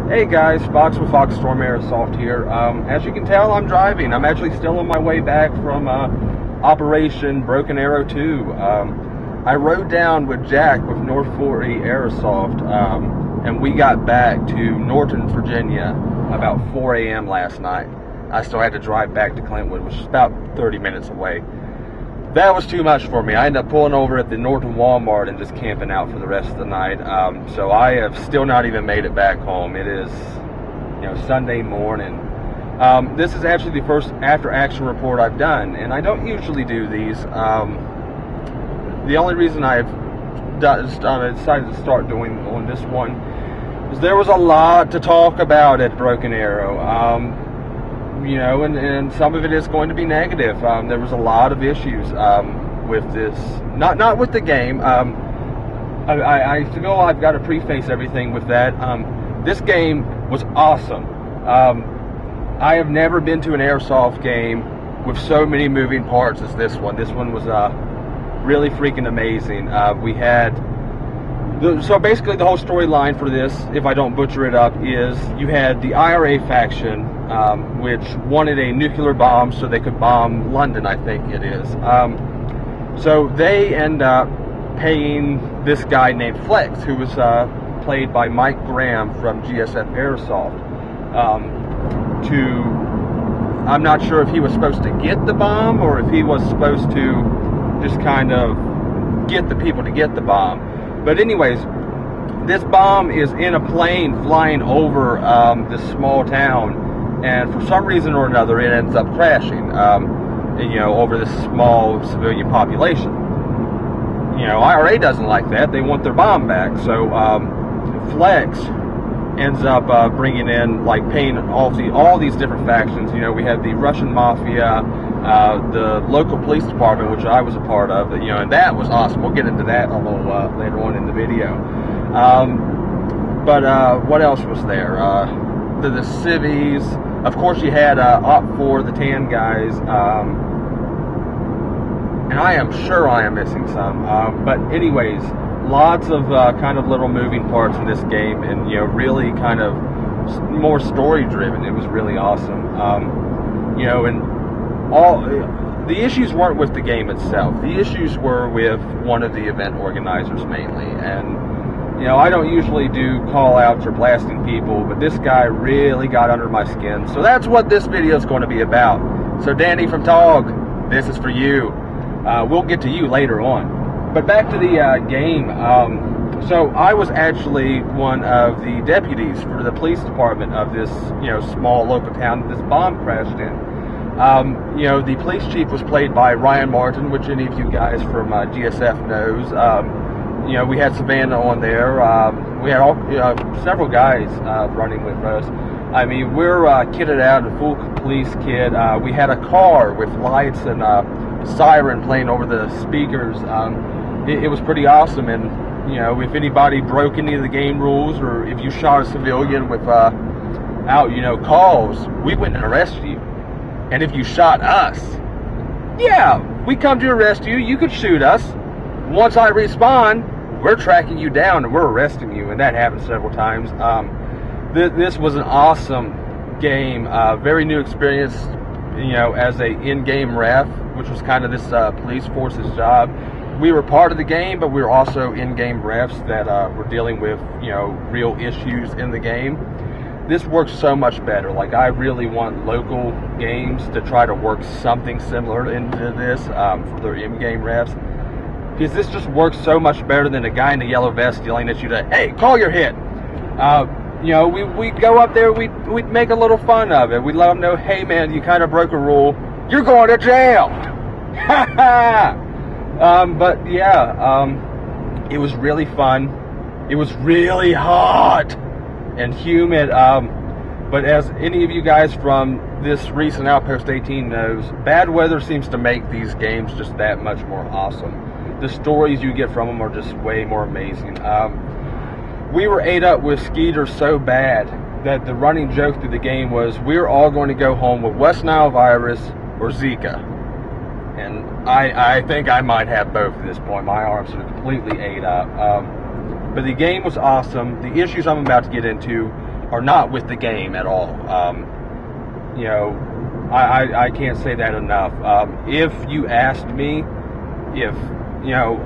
Hey guys, Fox with Fox Storm Airsoft here. As you can tell, I'm driving. I'm actually still on my way back from Operation Broken Arrow 2. I rode down with Jack with North 40 Airsoft, and we got back to Norton, Virginia about 4 a.m. last night. I still had to drive back to Clintwood, which is about 30 minutes away. That was too much for me. I ended up pulling over at the Norton Walmart and just camping out for the rest of the night. So I have still not even made it back home. It is, Sunday morning. This is actually the first after-action report I've done, and I don't usually do these. The only reason I've decided to start doing on this one is there was a lot to talk about at Broken Arrow. And some of it is going to be negative. There was a lot of issues with this, not with the game. I feel I've got to preface everything with that. This game was awesome. I have never been to an airsoft game with so many moving parts as this one. This one was really freaking amazing. We had so basically the whole storyline for this, if I don't butcher it up, is you had the IRA faction, which wanted a nuclear bomb so they could bomb London, I think it is. So they end up paying this guy named Flex, who was played by Mike Graham from GSF Airsoft, I'm not sure if he was supposed to get the bomb or if he was supposed to just kind of get the people to get the bomb. But anyways, this bomb is in a plane flying over this small town, and for some reason or another it ends up crashing, over this small civilian population. IRA doesn't like that. They want their bomb back. So Flex ends up bringing in, paying all these different factions. We had the Russian Mafia, the local police department, which I was a part of, and that was awesome. We'll get into that a little later on in the video. But what else was there? The civvies. Of course, you had Op 4, the tan guys, and I am sure I am missing some. But anyways, lots of kind of little moving parts in this game, and really kind of more story driven. It was really awesome. And all the issues weren't with the game itself. The issues were with one of the event organizers mainly. And I don't usually do call outs or blasting people, but this guy really got under my skin. So that's what this video is going to be about. So Danny from TOG, this is for you. We'll get to you later on. But back to the game. So I was actually one of the deputies for the police department of this, small local town that this bomb crashed in. The police chief was played by Ryan Martin, which any of you guys from GSF knows. We had Savannah on there. We had several guys running with us. I mean, we're kitted out in full police kit. We had a car with lights and siren playing over the speakers. It was pretty awesome. And if anybody broke any of the game rules, or if you shot a civilian without calls, we went and arrested you. And if you shot us, yeah, we come to arrest you. You could shoot us. Once I respawn, we're tracking you down and we're arresting you, and that happened several times. This was an awesome game, very new experience, as a in-game ref, which was kind of this police force's job. We were part of the game, but we were also in-game refs that were dealing with, real issues in the game. This works so much better. I really want local games to try to work something similar into this for their in-game refs, because this just works so much better than a guy in a yellow vest yelling at you to, hey, call your hit. We'd go up there, we'd make a little fun of it. We'd let them know, hey man, you kind of broke a rule. You're going to jail. But yeah, it was really fun. It was really hot and humid. But as any of you guys from this recent Outpost 18 knows, bad weather seems to make these games just that much more awesome. The stories you get from them are just way more amazing. We were ate up with skeeters so bad that the running joke through the game was we're all going to go home with West Nile virus or Zika. And I think I might have both at this point. My arms are completely ate up. But the game was awesome. The issues I'm about to get into are not with the game at all. You know, I can't say that enough. If you asked me if, you know,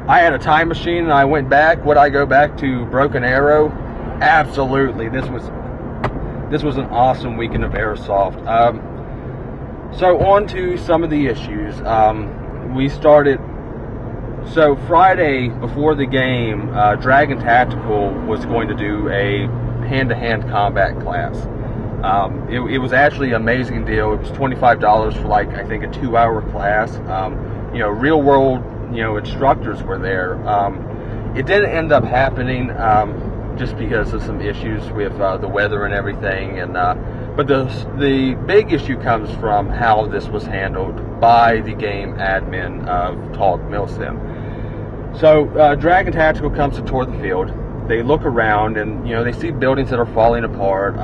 I had a time machine and I went back, would I go back to Broken Arrow? Absolutely. This was an awesome weekend of airsoft. So on to some of the issues. We started. So Friday before the game, Dragon Tactical was going to do a hand-to-hand combat class. It was actually an amazing deal. It was $25 for, like, I think a 2-hour class. You know, real world, you know, instructors were there. It didn't end up happening just because of some issues with the weather and everything. And but the big issue comes from how this was handled by the game admin of Talk Milsim. So Dragon Tactical comes to tour the field. They look around and, you know, they see buildings that are falling apart.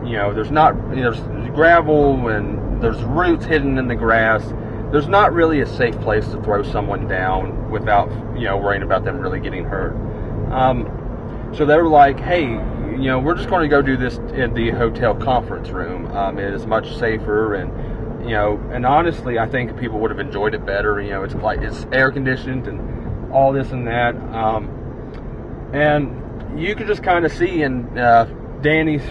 You know, there's gravel and there's roots hidden in the grass. There's not really a safe place to throw someone down without, you know, worrying about them really getting hurt. So they were like, hey, you know, we're just going to go do this in the hotel conference room. It is much safer, and, you know, and honestly, I think people would have enjoyed it better. You know, it's air conditioned and all this and that. And you could just kind of see in Danny's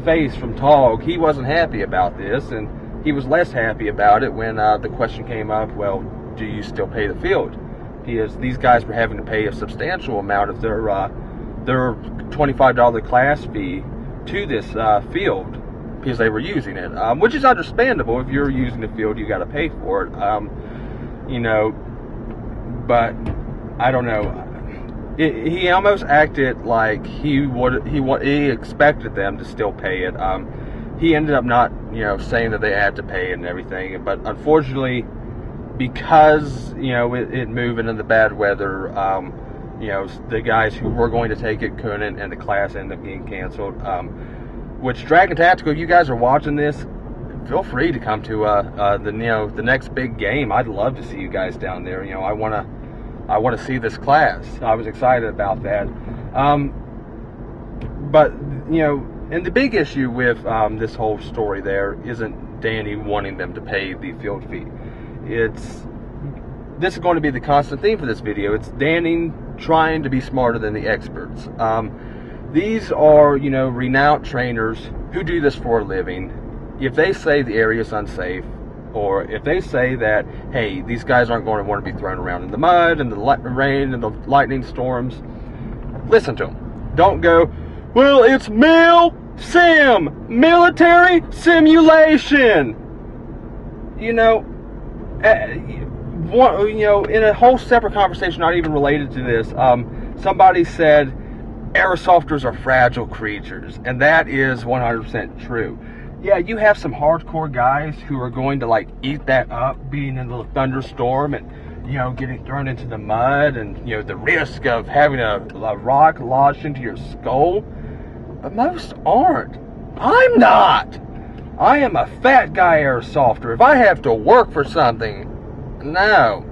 face from Tog, he wasn't happy about this, and he was less happy about it when the question came up, well, do you still pay the field? Because these guys were having to pay a substantial amount of their $25 class fee to this field because they were using it, which is understandable. If you're using the field, you got to pay for it, you know. But I don't know. He almost acted like he expected them to still pay it. He ended up not, you know, saying that they had to pay it and everything. But unfortunately, because, you know, it moving in the bad weather, you know, the guys who were going to take it couldn't, and the class ended up getting canceled. Which, Dragon Tactical, if you guys are watching this, feel free to come to the next big game. I'd love to see you guys down there. You know, I want to see this class. I was excited about that. But, you know, and the big issue with this whole story there isn't Danny wanting them to pay the field fee. This is going to be the constant theme for this video. It's Danny trying to be smarter than the experts. These are, you know, renowned trainers who do this for a living. If they say the area is unsafe, or if they say that, hey, these guys aren't going to want to be thrown around in the mud and the rain and the lightning storms, listen to them. Don't go, well, it's military simulation. You know, in a whole separate conversation, not even related to this, somebody said airsofters are fragile creatures, and that is 100% true. Yeah, you have some hardcore guys who are going to, like, eat that up, being in the thunderstorm and, you know, getting thrown into the mud, and, you know, the risk of having a rock lodged into your skull. But most aren't. I'm not. I am a fat guy airsofter. If I have to work for something, no.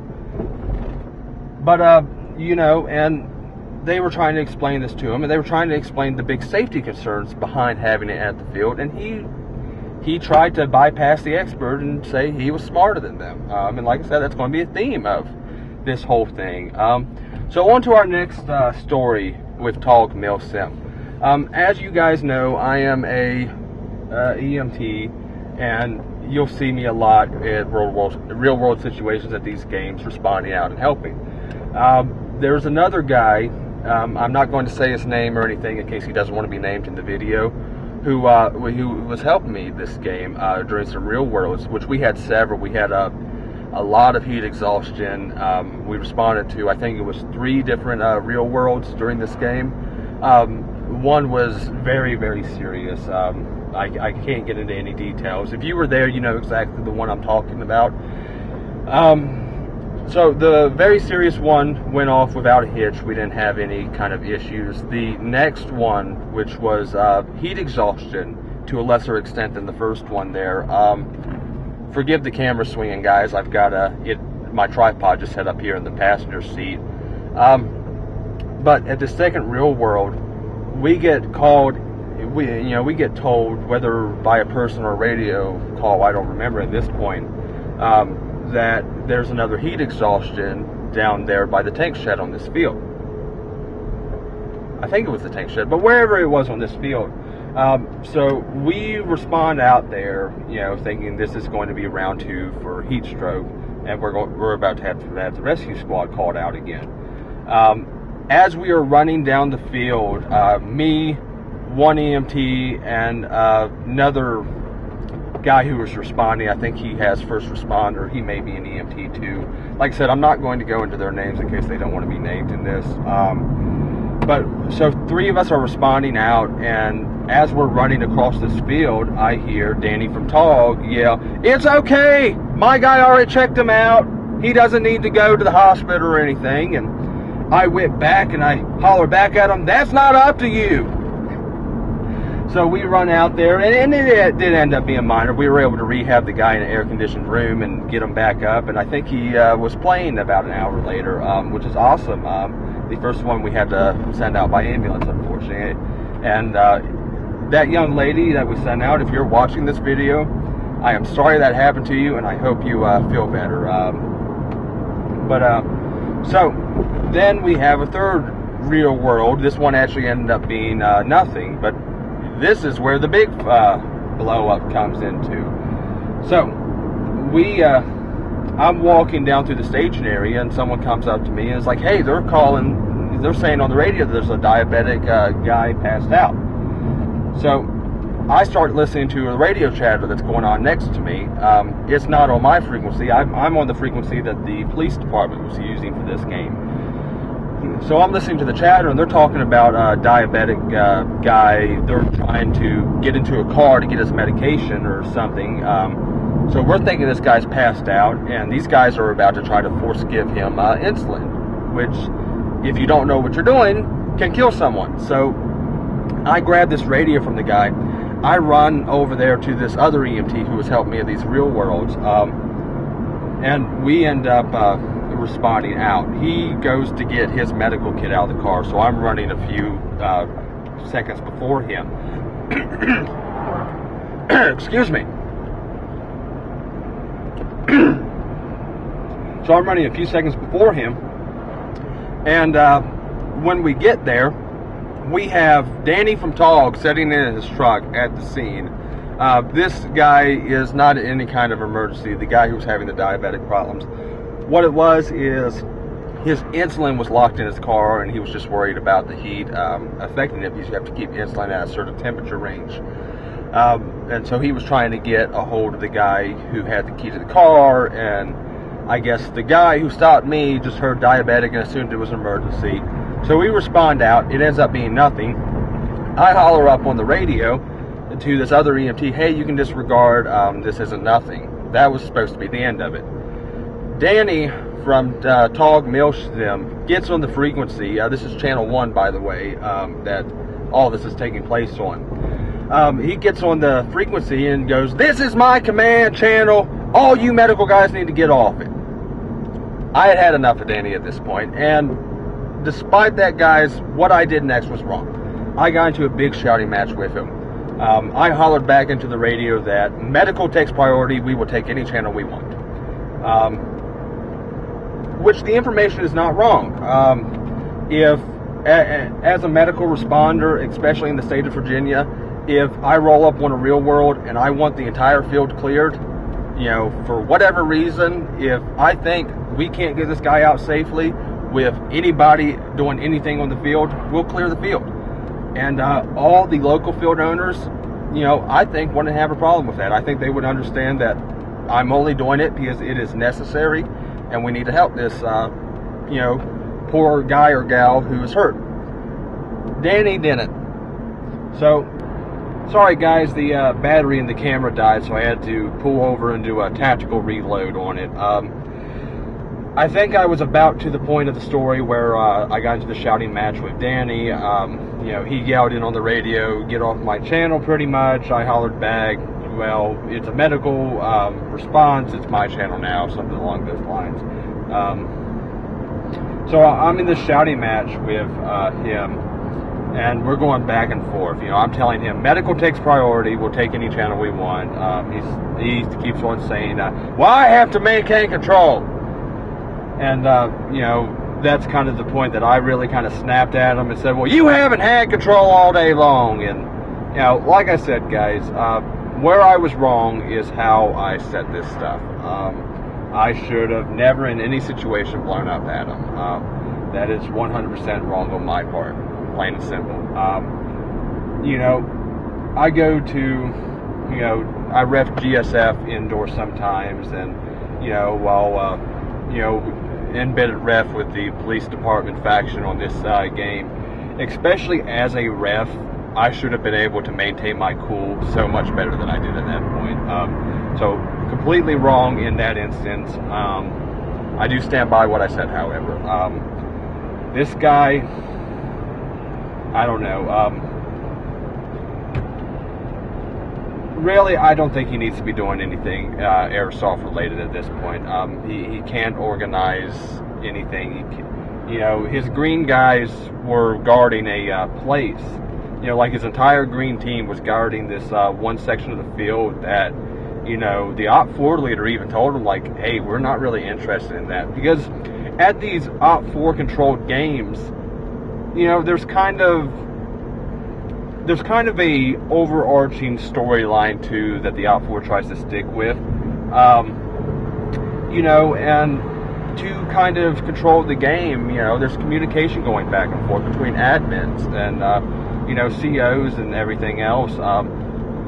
But, you know, and they were trying to explain this to him, and they were trying to explain the big safety concerns behind having it at the field, and he tried to bypass the expert and say he was smarter than them. And like I said, that's going to be a theme of this whole thing. So on to our next story with Talk Milsim. As you guys know, I am a EMT, and you'll see me a lot at real world situations at these games, responding out and helping. There's another guy, I'm not going to say his name or anything in case he doesn't want to be named in the video, who was helping me this game during some real worlds, which we had several. We had a lot of heat exhaustion. We responded to, I think it was 3 different real worlds during this game. One was very, very serious. I can't get into any details. If you were there, you know exactly the one I'm talking about. So the very serious one went off without a hitch. We didn't have any kind of issues. The next one, which was heat exhaustion to a lesser extent than the first one there. Forgive the camera swinging, guys. I've got my tripod just set up here in the passenger seat. But at the second real world, we get called. we get told, whether by a person or a radio call, I don't remember at this point, that there's another heat exhaustion down there by the tank shed on this field. I think it was the tank shed, but wherever it was on this field. So we respond out there, thinking this is going to be round 2 for heat stroke, and we're about to have the rescue squad called out again. As we are running down the field, me, one EMT, and another guy who was responding, I think he has first responder, he may be an EMT too. Like I said, I'm not going to go into their names in case they don't want to be named in this. But so 3 of us are responding out, and as we're running across this field, I hear Danny from TOG yell, "It's okay! My guy already checked him out. He doesn't need to go to the hospital or anything." And I whip back and I holler back at him, "That's not up to you." So we run out there, and it did end up being minor. We were able to rehab the guy in an air-conditioned room and get him back up, and I think he was playing about an hour later, which is awesome. The first one we had to send out by ambulance, unfortunately. And that young lady that we sent out, if you're watching this video, I am sorry that happened to you, and I hope you feel better. So then we have a third real world. This one actually ended up being nothing, but this is where the big blow up comes into. So I'm walking down through the staging area, and someone comes up to me and is like, "Hey, they're saying on the radio that there's a diabetic guy passed out." So I start listening to a radio chatter that's going on next to me. It's not on my frequency. I'm on the frequency that the police department was using for this game. So I'm listening to the chatter, and they're talking about a diabetic guy. They're trying to get into a car to get his medication or something. So we're thinking this guy's passed out, and these guys are about to try to force give him insulin, which, if you don't know what you're doing, can kill someone. So I grab this radio from the guy. I run over there to this other EMT who was helping me in these real worlds, and we end up responding out. He goes to get his medical kit out of the car, so I'm running a few seconds before him. Excuse me. So I'm running a few seconds before him, and when we get there, we have Danny from TOG sitting in his truck at the scene. This guy is not in any kind of emergency, the guy who was having the diabetic problems. What it was is his insulin was locked in his car, and he was just worried about the heat affecting it, because you have to keep insulin at a certain temperature range. And so he was trying to get a hold of the guy who had the key to the car, and I guess the guy who stopped me just heard diabetic and assumed it was an emergency. So we respond out. It ends up being nothing. I holler up on the radio to this other EMT, "Hey, you can disregard, this isn't nothing." That was supposed to be the end of it. Danny from TOG Milsh them gets on the frequency. This is channel 1, by the way, that all this is taking place on. He gets on the frequency and goes, "This is my command channel. All you medical guys need to get off it." I had had enough of Danny at this point, and despite that, guys, what I did next was wrong. I got into a big shouting match with him. I hollered back into the radio that medical takes priority. We will take any channel we want. Which the information is not wrong. As a medical responder, especially in the state of Virginia, if I roll up on a real world and I want the entire field cleared, for whatever reason, if I think we can't get this guy out safely with anybody doing anything on the field, we'll clear the field. And all the local field owners, I think wouldn't have a problem with that. I think they would understand that I'm only doing it because it is necessary, and we need to help this, poor guy or gal who is hurt. Danny didn't. So, sorry guys, the battery in the camera died, so I had to pull over and do a tactical reload on it. I think I was about to the point of the story where I got into the shouting match with Danny. He yelled in on the radio, "Get off my channel," pretty much. I hollered back, "Well, it's a medical response, it's my channel now," something along those lines. So I'm in this shouting match with him, And we're going back and forth. You know, I'm telling him medical takes priority. We'll take any channel we want. He keeps on saying, well, I have to maintain control. And, you know, that's kind of the point that I really kind of snapped at him and said, well, you haven't had control all day long. And, you know, like I said, guys, where I was wrong is how I said this stuff. I should have never in any situation blown up at him. That is 100% wrong on my part. Plain and simple. You know, I go to, you know, I ref GSF indoor sometimes, and, you know, while, you know, embedded ref with the police department faction on this game, especially as a ref, I should have been able to maintain my cool so much better than I did at that point. So, completely wrong in that instance. I do stand by what I said, however. This guy, I don't know. Really, I don't think he needs to be doing anything airsoft related at this point. He can't organize anything. You know, his green guys were guarding a place. You know, like his entire green team was guarding this one section of the field that, you know, the Op 4 leader even told him, like, hey, we're not really interested in that. Because at these Op 4 controlled games, you know, there's kind of a overarching storyline too that the Op 4 tries to stick with, you know, and to kind of control the game, you know, there's communication going back and forth between admins and you know, COs and everything else.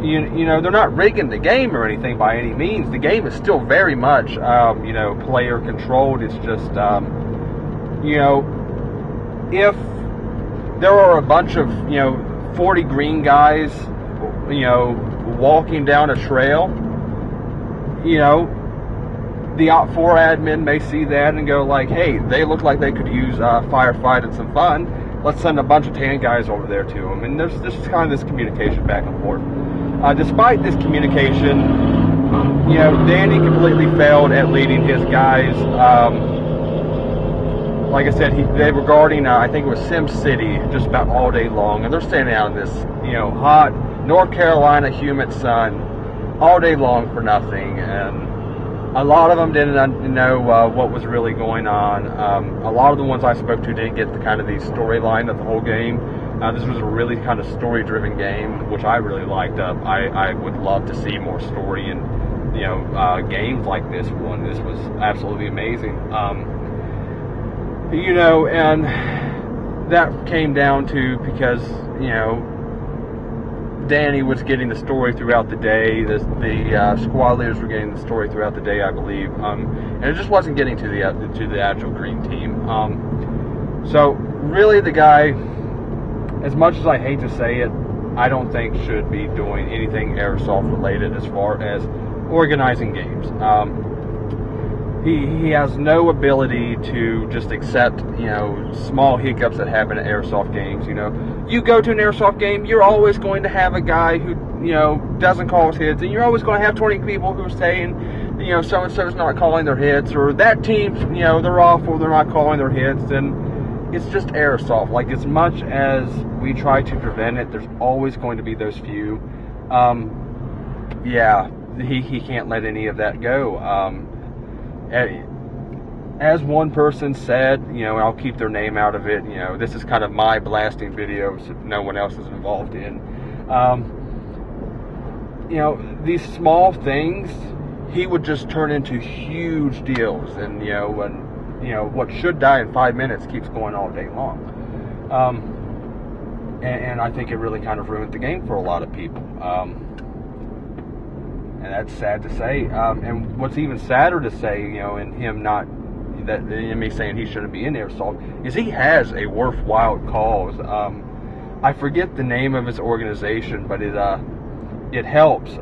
You know, they're not rigging the game or anything by any means. The game is still very much you know, player controlled. It's just you know, if there are a bunch of, you know, 40 green guys, you know, walking down a trail, you know, the Op 4 admin may see that and go like, hey, they look like they could use firefight and some fun. Let's send a bunch of tan guys over there to them. And there's just kind of this communication back and forth. Despite this communication, you know, Danny completely failed at leading his guys. Like I said, they were guarding, I think it was Sim City, just about all day long. And they're standing out in this, you know, hot North Carolina humid sun all day long for nothing. And a lot of them didn't know what was really going on. A lot of the ones I spoke to didn't get the kind of the storyline of the whole game. This was a really kind of story-driven game, which I really liked. I would love to see more story in, you know, games like this one. This was absolutely amazing. You know, and that came down to because, you know, Danny was getting the story throughout the day. The squad leaders were getting the story throughout the day, I believe, and it just wasn't getting to the actual green team. So really, the guy, as much as I hate to say it, I don't think should be doing anything airsoft related as far as organizing games. He has no ability to just accept, you know, small hiccups that happen at airsoft games. You know, you go to an airsoft game, you're always going to have a guy who, you know, doesn't call his hits, and you're always going to have 20 people who are saying, you know, so-and-so's not calling their hits, or that team, you know, they're awful, they're not calling their hits, and it's just airsoft. Like, as much as we try to prevent it, there's always going to be those few. Yeah, he can't let any of that go. As one person said, you know, I'll keep their name out of it, you know, this is kind of my blasting videos that no one else is involved in. You know, these small things, he would just turn into huge deals, and, you know, what should die in 5 minutes keeps going all day long. And I think it really kind of ruined the game for a lot of people. And that's sad to say. And what's even sadder to say, you know, in me saying he shouldn't be in airsoft, is he has a worthwhile cause. I forget the name of his organization, but it helps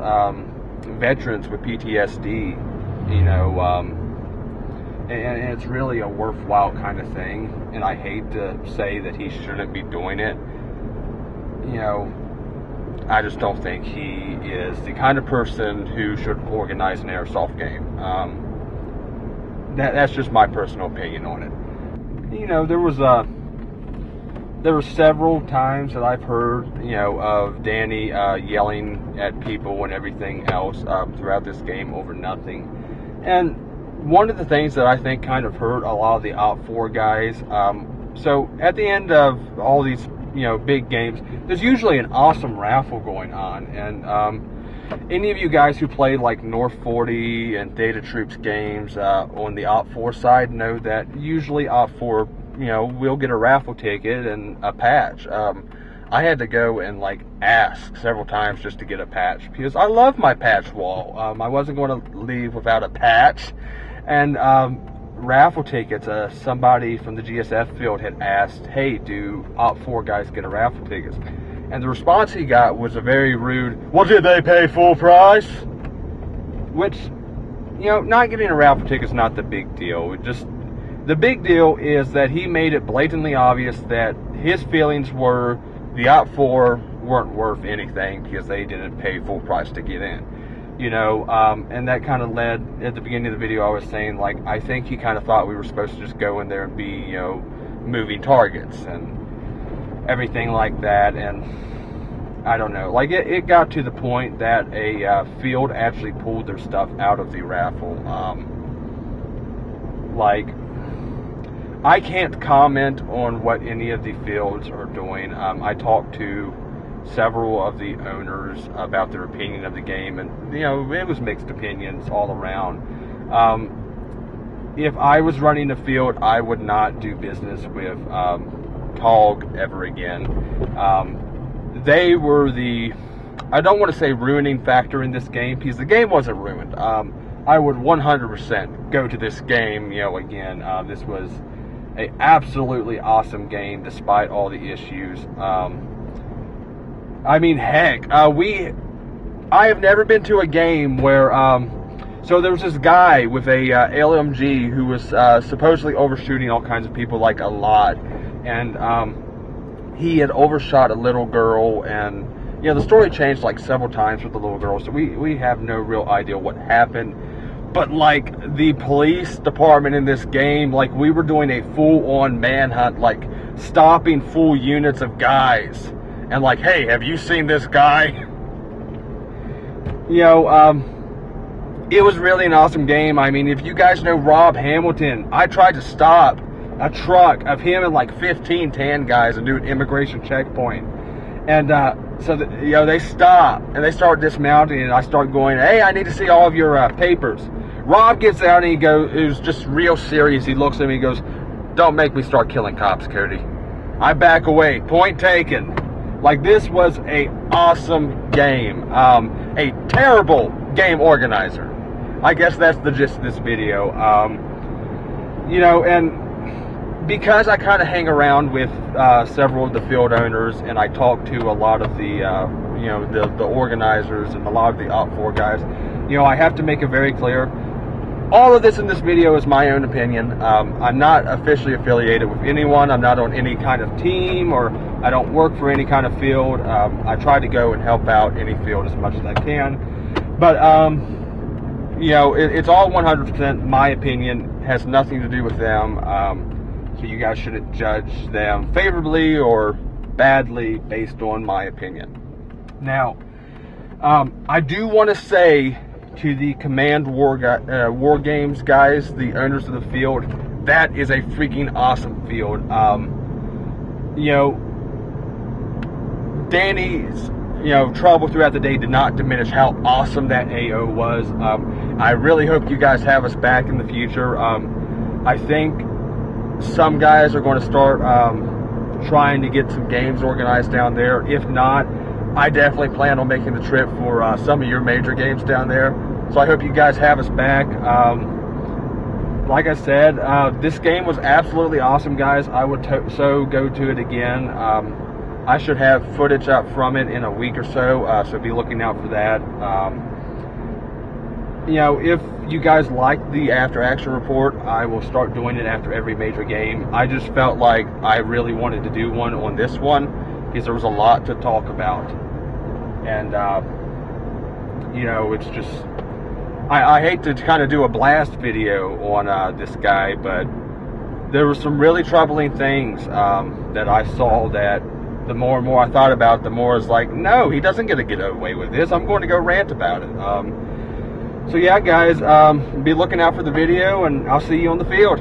veterans with PTSD, you know, and it's really a worthwhile kind of thing. And I hate to say that he shouldn't be doing it. You know, I just don't think he is the kind of person who should organize an airsoft game. That's just my personal opinion on it. You know, there was there were several times that I've heard, of Danny yelling at people and everything else throughout this game over nothing. And one of the things that I think kind of hurt a lot of the Op4 guys, so at the end of all these, big games, there's usually an awesome raffle going on. And any of you guys who played like North 40 and Data Troops games on the Op4 side know that usually Op4, we'll get a raffle ticket and a patch. I had to go and ask several times just to get a patch because I love my patch wall. I wasn't going to leave without a patch. And raffle tickets, somebody from the GSF field had asked, hey, do Op4 guys get a raffle tickets? And the response he got was a very rude, well, did they pay full price? Which, not getting a raffle ticket is not the big deal. The big deal is that he made it blatantly obvious that his feelings were the Op4 weren't worth anything because they didn't pay full price to get in. And that kind of led, at the beginning of the video, I was saying, I think he kind of thought we were supposed to just go in there and be, moving targets and everything like that. And I don't know, it got to the point that a field actually pulled their stuff out of the raffle. I can't comment on what any of the fields are doing. I talked to several of the owners about their opinion of the game, and it was mixed opinions all around. If I was running a field, I would not do business with Tog ever again. They were I don't want to say ruining factor in this game, because the game wasn't ruined. I would 100% go to this game, again. This was an absolutely awesome game despite all the issues. I mean, heck, I have never been to a game where, so there was this guy with a LMG who was supposedly overshooting all kinds of people, a lot, and he had overshot a little girl, and, the story changed, several times with the little girl, so we have no real idea what happened. But, the police department in this game, we were doing a full-on manhunt, stopping full units of guys. And hey, have you seen this guy? It was really an awesome game. I mean, if you guys know Rob Hamilton, I tried to stop a truck of him and 15 tan guys and do an immigration checkpoint. And so they stop and they start dismounting, and I start going, hey, I need to see all of your papers. Rob gets out and he was just real serious. He looks at me and goes, don't make me start killing cops, Cody. I back away. Point taken. This was a awesome game. A terrible game organizer. I guess that's the gist of this video. And because I kind of hang around with several of the field owners, and I talk to a lot of the, the organizers and a lot of the Op4 guys, I have to make it very clear. All of this in this video is my own opinion. I'm not officially affiliated with anyone. I'm not on any kind of team, or I don't work for any kind of field. I try to go and help out any field as much as I can. But, it's all 100% my opinion. Has nothing to do with them. So you guys shouldn't judge them favorably or badly based on my opinion. Now, I do want to say to the Command War Games guys, the owners of the field, that is a freaking awesome field. Danny's trouble throughout the day did not diminish how awesome that AO was. I really hope you guys have us back in the future. I think some guys are going to start trying to get some games organized down there. If not, I definitely plan on making the trip for some of your major games down there. So I hope you guys have us back. Like I said, this game was absolutely awesome, guys. I would so go to it again. I should have footage up from it in a week or so, so be looking out for that. If you guys like the after action report, I will start doing it after every major game. I just felt like I really wanted to do one on this one because there was a lot to talk about. And, it's just, I hate to kind of do a blast video on this guy, but there were some really troubling things that I saw that the more and more I thought about it, the more it's like, no, he doesn't get to get away with this. I'm going to go rant about it. So yeah, guys, be looking out for the video, and I'll see you on the field.